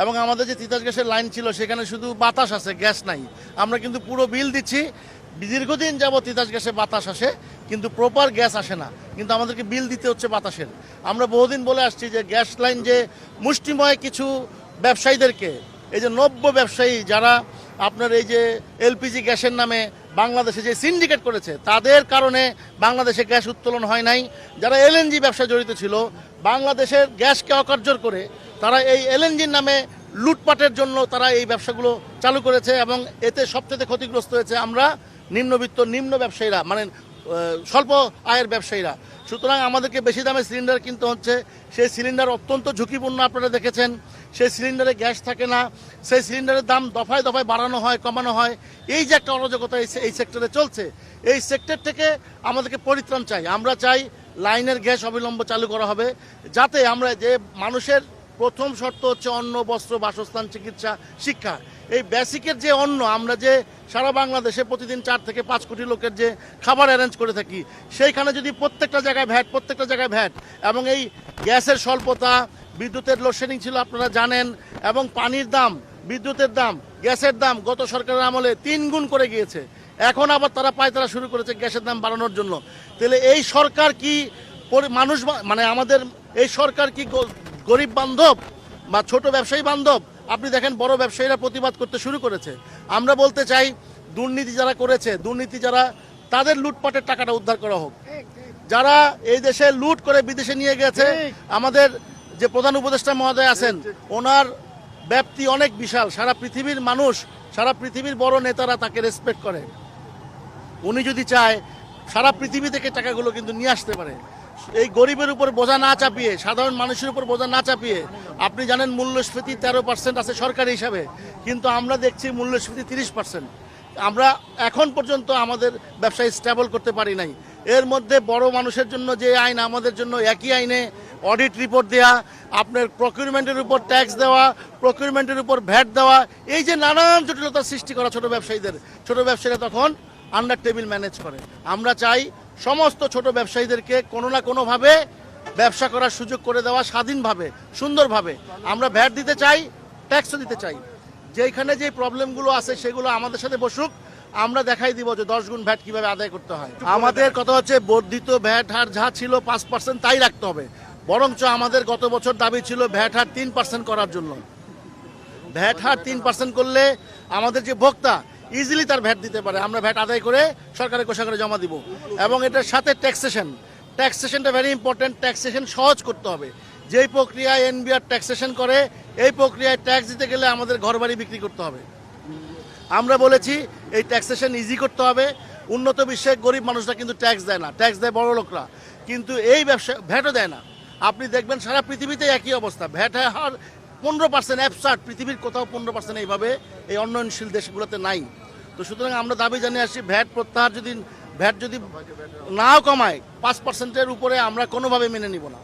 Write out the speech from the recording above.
এবং আমাদের যে তিতাস গ্যাসের লাইন ছিল সেখানে শুধু বাতাস আছে, গ্যাস নাই। আমরা কিন্তু পুরো বিল দিচ্ছি, দীর্ঘদিন যাবত তিতাস গ্যাসে বাতাস আসে কিন্তু প্রপার গ্যাস আসে না, কিন্তু আমাদেরকে বিল দিতে হচ্ছে বাতাসের। আমরা বহুদিন বলে আসছি যে গ্যাস লাইন যে মুষ্টিময় কিছু ব্যবসায়ীদেরকে, এই যে নব্য ব্যবসায়ী যারা আপনার এই যে এলপিজি গ্যাসের নামে বাংলাদেশে যে সিন্ডিকেট করেছে, তাদের কারণে বাংলাদেশে গ্যাস উত্তোলন হয় নাই। যারা এলএনজি ব্যবসায় জড়িত ছিল, বাংলাদেশের গ্যাসকে অকার্যর করে তারা এই এলএনজির নামে লুটপাটের জন্য তারা এই ব্যবসাগুলো চালু করেছে এবং এতে সবচেয়ে ক্ষতিগ্রস্ত হয়েছে আমরা নিম্নবিত্ত নিম্ন ব্যবসায়ীরা, মানে স্বল্প আয়ের ব্যবসায়ীরা। সুতরাং আমাদেরকে বেশি দামে সিলিন্ডার কিনতে হচ্ছে। সেই সিলিন্ডার অত্যন্ত ঝুঁকিপূর্ণ, আপনারা দেখেছেন। সেই সিলিন্ডারে গ্যাস থাকে না, সেই সিলিন্ডারের দাম দফায় দফায় বাড়ানো হয়, কমানো হয়। এই যে একটা অরাজকতা এই সেক্টরে চলছে, এই সেক্টর থেকে আমাদেরকে পরিত্রাণ চাই। আমরা চাই লাইনের গ্যাস অবিলম্বে চালু করা হবে, যাতে আমরা যে মানুষের প্রথম শর্ত হচ্ছে অন্ন, বস্ত্র, বাসস্থান, চিকিৎসা, শিক্ষা। এই বেসিকের যে অন্ন, আমরা যে সারা বাংলাদেশে প্রতিদিন 4 থেকে 5 কোটি লোকের যে খাবার অ্যারেঞ্জ করে থাকি, সেইখানে যদি প্রত্যেকটা জায়গায় ভ্যাট এবং এই গ্যাসের স্বল্পতা, বিদ্যুতের লোডশেডিং ছিল আপনারা জানেন, এবং পানির দাম, বিদ্যুতের দাম, গ্যাসের দাম গত সরকারের আমলে 3 গুণ করে গিয়েছে। এখন আবার তারা পায়তারা শুরু করেছে গ্যাসের দাম বাড়ানোর জন্য। তাহলে এই সরকার কি মানুষ, মানে আমাদের এই সরকার কি গরিব বান্ধব বা ছোট ব্যবসায়ী বান্ধব? আপনি দেখেন বড় ব্যবসায়ীরা প্রতিবাদ করতে শুরু করেছে। আমরা বলতে চাই, দুর্নীতি যারা করেছে, তাদের লুটপাটের টাকাটা উদ্ধার করা হোক। যারা এই দেশে লুট করে বিদেশে নিয়ে গেছে, আমাদের যে প্রধান উপদেষ্টা মহোদয় আছেন, ওনার ব্যাপ্তি অনেক বিশাল। সারা পৃথিবীর মানুষ, সারা পৃথিবীর বড় নেতারা তাকে রেসপেক্ট করে। উনি যদি চায় সারা পৃথিবী থেকে টাকাগুলো কিন্তু নিয়ে আসতে পারে। এই গরিবের উপর বোঝা না চাপিয়ে, সাধারণ মানুষের উপর বোঝা না চাপিয়ে। আপনি জানেন মূল্যস্ফীতি 13% আছে সরকারি হিসাবে, কিন্তু আমরা দেখছি মূল্যস্ফীতি 30%। আমরা এখন পর্যন্ত আমাদের ব্যবসায় স্টেবল করতে পারি নাই। এর মধ্যে বড় মানুষের জন্য যে আইন, আমাদের জন্য একই আইনে অডিট রিপোর্ট দেওয়া, আপনার প্রকিউরমেন্টের উপর ট্যাক্স দেওয়া, প্রকিউরমেন্টের উপর ভ্যাট দেওয়া, এই যে নানান জটিলতার সৃষ্টি করা ছোট ব্যবসায়ীরা তখন আন্ডার টেবিল ম্যানেজ করে। আমরা চাই সমস্ত ছোট ব্যবসায়ীদেরকে কোনো না কোনোভাবে ব্যবসা করার সুযোগ করে দেওয়া, স্বাধীনভাবে, সুন্দরভাবে। আমরা ভ্যাট দিতে চাই, ট্যাক্সও দিতে চাই। যেখানে যে প্রবলেমগুলো আছে সেগুলো আমাদের সাথে বসুক, আমরা দেখাই দিব যে 10 গুণ ভ্যাট কিভাবে আদায় করতে হয়। আমাদের কথা হচ্ছে বর্ধিত ভ্যাট হার যা ছিল 5% তাই রাখতে হবে। বরঞ্চ আমাদের গত বছর দাবি ছিল ভ্যাট হার 3% করার জন্য। ভ্যাট হার 3% করলে আমাদের যে ভোক্তা ইজিলি তার ভ্যাট দিতে পারে। আমরা ভ্যাট আদায় করে সরকারের কোষাগারে জমা দিব। এবং এটার সাথে ট্যাক্সেশনটা ভেরি ইম্পর্টেন্ট। ট্যাক্সেশন সহজ করতে হবে। যেই প্রক্রিয়ায় এনবিআর ট্যাক্সেশন করে, এই প্রক্রিয়ায় ট্যাক্স দিতে গেলে আমাদের ঘরবাড়ি বিক্রি করতে হবে। আমরা বলেছি এই ট্যাক্সেশন ইজি করতে হবে। উন্নত বিশ্বে গরিব মানুষরা কিন্তু ট্যাক্স দেয় না, ট্যাক্স দেয় বড় লোকরা, কিন্তু এই ব্যবসা ভ্যাটও দেয় না। আপনি দেখবেন সারা পৃথিবীতে একই অবস্থা। ভ্যাট হার 15%, অ্যাবসার্ড। পৃথিবীর কোথাও 15% এইভাবে এই উন্নয়নশীল দেশগুলোতে নাই। তো সুতরাং আমরা দাবি জানিয়ে আসছি, ভ্যাট প্রত্যাহার ভ্যাট যদি নাও কমায়, 5%-এর উপরে আমরা কোনোভাবে মেনে নিব না।